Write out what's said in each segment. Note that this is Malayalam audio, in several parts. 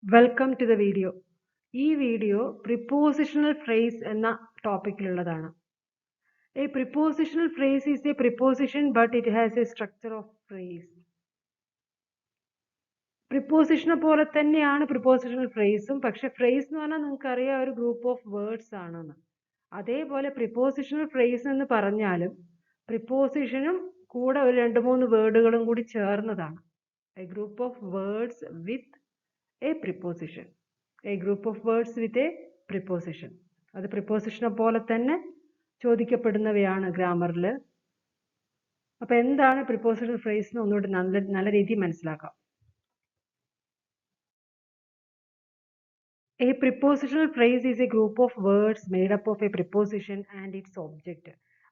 Welcome to the video. ഈ വീഡിയോ പ്രിപ്പോസിഷണൽ ഫ്രേസ് എന്ന ടോപ്പിക്കിലുള്ളതാണ്. A prepositional phrase is a preposition but it has a structure of phrase. പ്രിപ്പോസിഷനെ പോലെ തന്നെയാണ് പ്രിപ്പോസിഷണൽ ഫ്രേസും, പക്ഷെ ഫ്രേസ് എന്ന് പറഞ്ഞാൽ നിങ്ങൾക്കറിയാം ഒരു ഗ്രൂപ്പ് ഓഫ് വേർഡ്സ് ആണെന്ന്. അതേപോലെ പ്രിപ്പോസിഷണൽ ഫ്രേസ് എന്ന് പറഞ്ഞാലും പ്രിപ്പോസിഷനും കൂടെ ഒരു 2-3 വേർഡുകളും കൂടി ചേർന്നതാണ്. A group of words with a preposition. A group of words with a preposition. അത് പ്രിപ്പോസിഷനെ പോലെ തന്നെ ചോദിക്കപ്പെടുന്നവയാണ് ഗ്രാമറിൽ. അപ്പൊ എന്താണ് പ്രിപ്പോസിഷണൽ ഫ്രേസ് എന്ന് ഒന്നുകൂടി നല്ല രീതിയിൽ മനസ്സിലാക്കാം. A prepositional phrase is a group of words made up of a preposition and its object.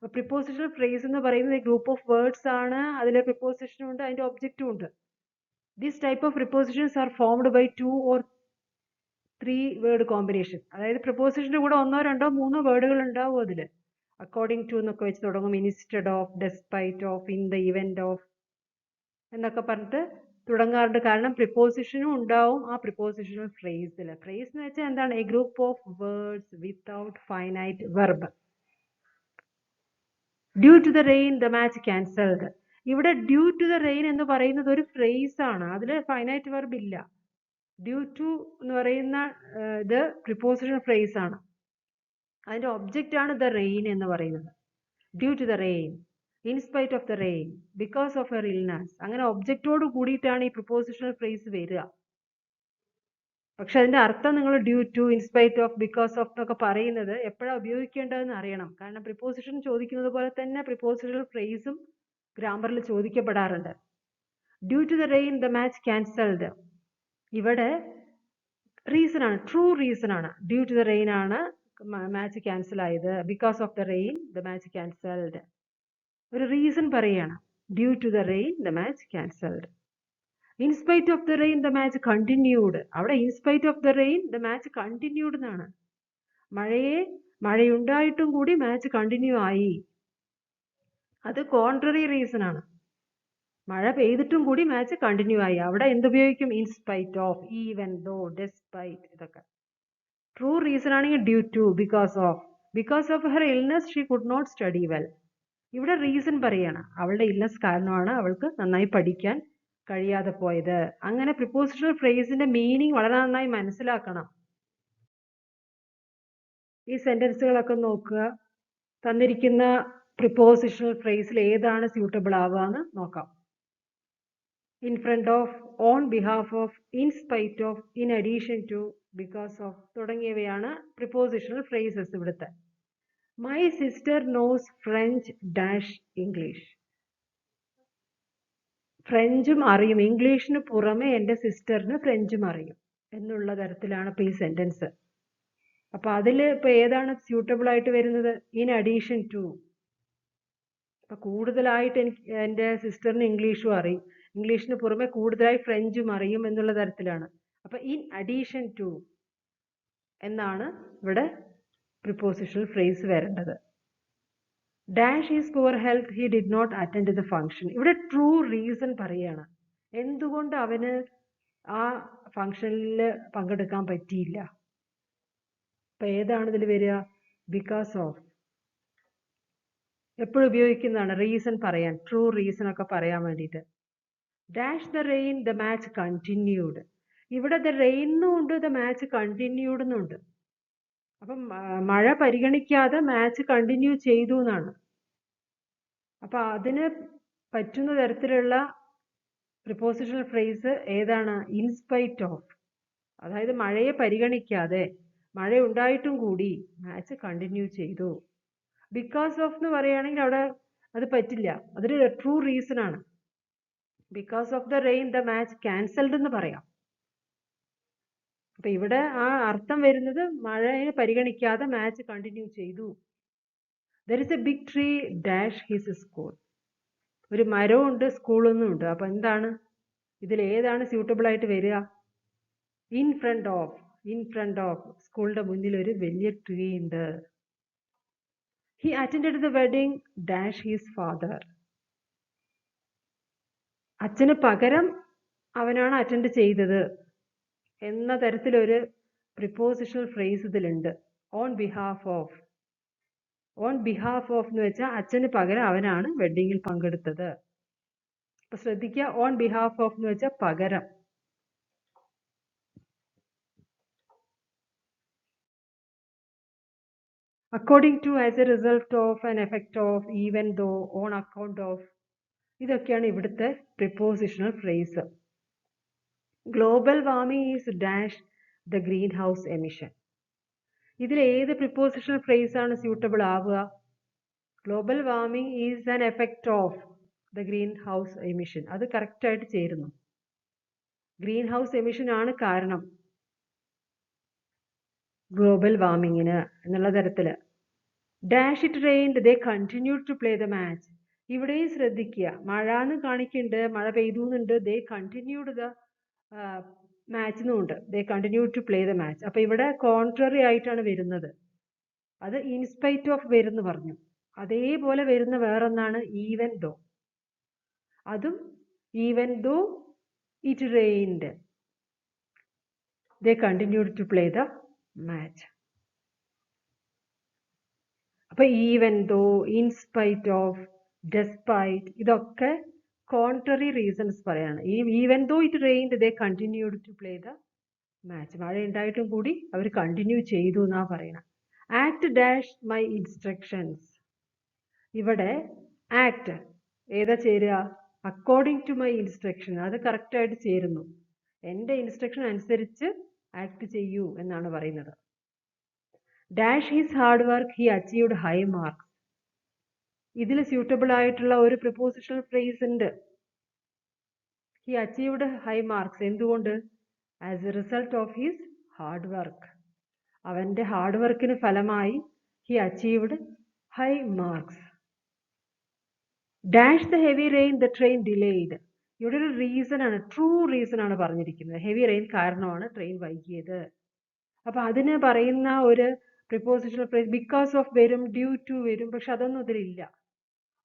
A prepositional phrase എന്ന് പറയുന്നത് a group of words ആണ്. അതിലെ preposition ഉണ്ട്, അതിന്റെ object ഉണ്ട്. This type of prepositions are formed by 2 or 3 word combination. അതായത് prepositionന്റെ കൂടെ 1, 2, 3 വേർഡുകൾ ഉണ്ടാവും അതിൽ. According to എന്നൊക്കെ വെച്ച് തുടങ്ങും. Instead of, despite of, in the event of എന്നൊക്കെ പറഞ്ഞിട്ട് തുടങ്ങാറുണ്ട്. കാരണം പ്രിപ്പോസിഷനും ഉണ്ടാവും ആ പ്രിപ്പോസിഷണൽ ഫ്രേസിൽ. ഫ്രേസ് എന്ന് വെച്ചാൽ എന്താണ്? A group of words without finite verb. Due to the rain the match cancelled. ഇവിടെ ഡ്യൂ ടു ദ റെയിൻ എന്ന് പറയുന്നത് ഒരു ഫ്രേസ് ആണ്, അതിൽ ഫൈനൈറ്റ് വെർബ് ഇല്ല. ഡ്യൂ ടു എന്ന് പറയുന്ന ഇത് പ്രിപ്പോസിഷണൽ ഫ്രേസ് ആണ്. അതിന്റെ ഒബ്ജക്റ്റ് ആണ് ദ റെയിൻ എന്ന് പറയുന്നത്. Due to the rain, in spite of the rain, because of her illness. അങ്ങനെ ഒബ്ജക്റ്റോട് കൂടിയിട്ടാണ് ഈ പ്രിപ്പോസിഷണൽ ഫ്രേസ് വരിക. പക്ഷെ അതിന്റെ അർത്ഥം നിങ്ങൾ due to, in spite of, because of എന്നൊക്കെ പറയുന്നത് എപ്പോഴാണ് ഉപയോഗിക്കേണ്ടതെന്ന് അറിയണം. കാരണം പ്രിപ്പോസിഷൻ ചോദിക്കുന്നത് പോലെ തന്നെ പ്രിപ്പോസിഷണൽ ഫ്രേസും ഗ്രാമറിൽ ചോദിക്കപ്പെടാറുണ്ട്. Due to the rain the match cancelled. ഇവിടെ റീസൺ ആണ്, ട്രൂ റീസൺ ആണ്. ഡ്യൂ ടു ദ റെയിൻ ആണ് മാച്ച് ക്യാൻസൽ ആയത്. Because of the rain the match cancelled. ഒരു റീസൺ പറയാണ്. Due to the rain the match cancelled. In spite of the rain the match continued. അവിടെ in spite of the rain the match continued എന്നാണ്. മഴയുണ്ടായിട്ടും കൂടി മാച്ച് കണ്ടിന്യൂ ആയി. അത് കോൺട്രറി റീസൺ ആണ്. മഴ പെയ്തിട്ടും കൂടി മാച്ച് കണ്ടിന്യൂ ആയി. അവിടെ എന്തുപയോഗിക്കും? In spite of, even though, despite, ഇതൊക്കെ. ട്രൂ റീസൺ ആണെങ്കിൽ due to, because of her illness she could not study well. ഇവിടെ റീസൺ പറയാണ്, അവളുടെ ഇൽനസ് കാരണമാണ് അവൾക്ക് നന്നായി പഠിക്കാൻ കഴിയാതെ പോയത്. അങ്ങനെ പ്രിപ്പോസിഷണൽ ഫ്രേസിന്റെ മീനിങ് വളരെ നന്നായി മനസ്സിലാക്കണം. ഈ സെന്റൻസുകളൊക്കെ നോക്കുക. തന്നിരിക്കുന്ന പ്രിപ്പോസിഷണൽ ഫ്രേസിൽ ഏതാണ് സ്യൂട്ടബിൾ ആവുക നോക്കാം. In front of, on behalf of, in spite of, in addition to, because of തുടങ്ങിയവയാണ് പ്രിപ്പോസിഷണൽ ഫ്രേസസ് ഇവിടുത്തെ. My sister knows French dash English. ഫ്രഞ്ചും അറിയും, ഇംഗ്ലീഷിന് പുറമെ എൻ്റെ സിസ്റ്ററിന് ഫ്രഞ്ചും അറിയും എന്നുള്ള തരത്തിലാണ് ഇപ്പൊ ഈ സെന്റൻസ്. അപ്പൊ അതിൽ ഇപ്പൊ ഏതാണ് സ്യൂട്ടബിൾ ആയിട്ട് വരുന്നത്? In addition to. അപ്പൊ കൂടുതലായിട്ട് എനിക്ക് എൻ്റെ സിസ്റ്ററിന് ഇംഗ്ലീഷും അറിയും, ഇംഗ്ലീഷിന് പുറമെ കൂടുതലായി ഫ്രഞ്ചും അറിയും എന്നുള്ള തരത്തിലാണ്. അപ്പൊ ഇൻ അഡീഷൻ ടു എന്നാണ് ഇവിടെ പ്രിപ്പോസിഷണൽ ഫ്രേസ് വരേണ്ടത്. Dash is poor health, he did not attend the function. ഇവിടെ ട്രൂ റീസൺ പറയാണ്, എന്തുകൊണ്ട് അവന് ആ ഫംഗ്ഷനിൽ പങ്കെടുക്കാൻ പറ്റിയില്ല. അപ്പൊ ഏതാണ് ഇതിൽ വരിക? Because of. എപ്പോഴും ഉപയോഗിക്കുന്നതാണ് റീസൺ പറയാൻ, ട്രൂ റീസൺ ഒക്കെ പറയാൻ വേണ്ടിയിട്ട്. Dash the rain the match continued. ഇവിടെ ദ റെയിൻ എന്നുണ്ട്, ദ മാച്ച് കണ്ടിന്യൂഡ് എന്നുണ്ട്. അപ്പം മഴ പരിഗണിക്കാതെ മാച്ച് കണ്ടിന്യൂ ചെയ്തു എന്നാണ്. അപ്പൊ അതിന് പറ്റുന്ന തരത്തിലുള്ള പ്രിപ്പോസിഷണൽ ഫ്രേസ് ഏതാണ്? In spite of. അതായത് മഴയെ പരിഗണിക്കാതെ, മഴ ഉണ്ടായിട്ടും കൂടി മാച്ച് കണ്ടിന്യൂ ചെയ്തു. ബിക്കോസ് ഓഫ് എന്ന് പറയുകയാണെങ്കിൽ അവിടെ അത് പറ്റില്ല, അതൊരു ട്രൂ റീസൺ ആണ്. Because of the rain the match cancelled എന്ന് പറയാം. അപ്പൊ ഇവിടെ ആ അർത്ഥം വരുന്നത് മഴയെ പരിഗണിക്കാതെ മാച്ച് കണ്ടിന്യൂ ചെയ്തു. There is a big tree dash his school. ഒരു മരവും ഉണ്ട്, സ്കൂളൊന്നും ഉണ്ട്. അപ്പൊ എന്താണ് ഇതിൽ ഏതാണ് സ്യൂട്ടബിൾ ആയിട്ട് വരിക? In front of. In front of, സ്കൂളിന്റെ മുന്നിൽ ഒരു വലിയ ട്രീ ഉണ്ട്. He attended the wedding dash his father. അച്ഛന് പകരം അവനാണ് അറ്റൻഡ് ചെയ്തത്. എന്ന തരത്തിലൊരു പ്രിപ്പോസിഷണൽ ഫ്രേസ് ഇതിലുണ്ട്. On behalf of. On behalf of എന്ന് വെച്ചാൽ അച്ഛന് പകരം അവനാണ് വെഡിങ്ങിൽ പങ്കെടുത്തത്. അപ്പൊ ശ്രദ്ധിക്കുക, ഓൺ ബിഹാഫ് ഓഫ് എന്ന് വെച്ചാൽ പകരം. according to, as a result of, an effect of, even though, on account of, ഇതൊക്കെയാണ് ഇവിടുത്തെ prepositional phrase. Global warming is dash the green house emission. ഇതിൽ ഏത് പ്രിപ്പോസിഷണൽ ഫ്രേസ് ആണ് സ്യൂട്ടബിൾ ആവുക? Global warming is an effect of the green house emission. അത് കറക്റ്റ് ആയിട്ട് ചേരുന്നു. ഗ്രീൻ ഹൗസ് എമിഷൻ ആണ് കാരണം ഗ്ലോബൽ വാർമിങ്ങിന് എന്നുള്ള തരത്തില്. Dash it rained they continued to play the match. ഇവിടെയും ശ്രദ്ധിക്കുക, മഴ എന്ന് കാണിക്കുന്നുണ്ട്, മഴ പെയ്തു എന്നുണ്ട്, ദേ കണ്ടിന്യൂഡ് ദ മാച്ച് എന്നുണ്ട്, they continued to play the match. അപ്പൊ ഇവിടെ കോൺട്രറി ആയിട്ടാണ് വരുന്നത്. അത് ഇൻസ്പൈറ്റ് ഓഫ് വരുന്നു പറഞ്ഞു. അതേപോലെ വരുന്ന വേറൊന്നാണ് ഈവൻ ദോ. അതും even though it rained they continued to play the match. അപ്പൊ even though, in spite of, despite, ഇതൊക്കെ കോൺട്രറി റീസൺസ് പറയാണ്. Even though it rained they continued to play the match. മഴ ഉണ്ടായിട്ടും കൂടി അവർ കണ്ടിന്യൂ ചെയ്തു എന്നാ പറയണം. Act dash my instructions. ഇവിടെ ആക്ട് ഏതാ ചേരുക? According to my instruction. അത് കറക്റ്റ് ആയിട്ട് ചേരുന്നു. എൻ്റെ ഇൻസ്ട്രക്ഷൻ അനുസരിച്ച് ആക്ട് ചെയ്യൂ എന്നാണ് പറയുന്നത്. Dash his hard work he achieved high marks. ഇതിൽ സ്യൂട്ടബിൾ ആയിട്ടുള്ള ഒരു പ്രിപ്പോസിഷണൽ ഫ്രേസ് ഉണ്ട്. He achieved high marks. എന്തുകൊണ്ട്? As a result of his hard work. അവന്റെ ഹാർഡ് വർക്കിന് ഫലമായി he achieved high marks. Dash the heavy rain the train delayed. ഇവിടെ ഒരു റീസൺ ആണ്, ട്രൂ റീസൺ ആണ് പറഞ്ഞിരിക്കുന്നത്. ഹെവി റെയിൻ കാരണമാണ് ട്രെയിൻ വൈകിയത്. അപ്പൊ അതിന് പറയുന്ന ഒരു പ്രിപ്പോസിഷണൽ ഫ്രേസ് ബിക്കോസ് ഓഫ് വരും, ഡ്യൂ ടു വരും, പക്ഷെ അതൊന്നും ഇതിലില്ല.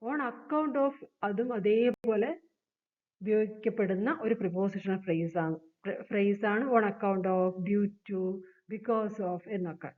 ഓൺ അക്കൗണ്ട് ഓഫ് അതും അതേപോലെ ഉപയോഗിക്കപ്പെടുന്ന ഒരു പ്രിപ്പോസിഷണൽ ഫ്രേസ് ആണ് on account of, due to, because of എന്നൊക്കെ.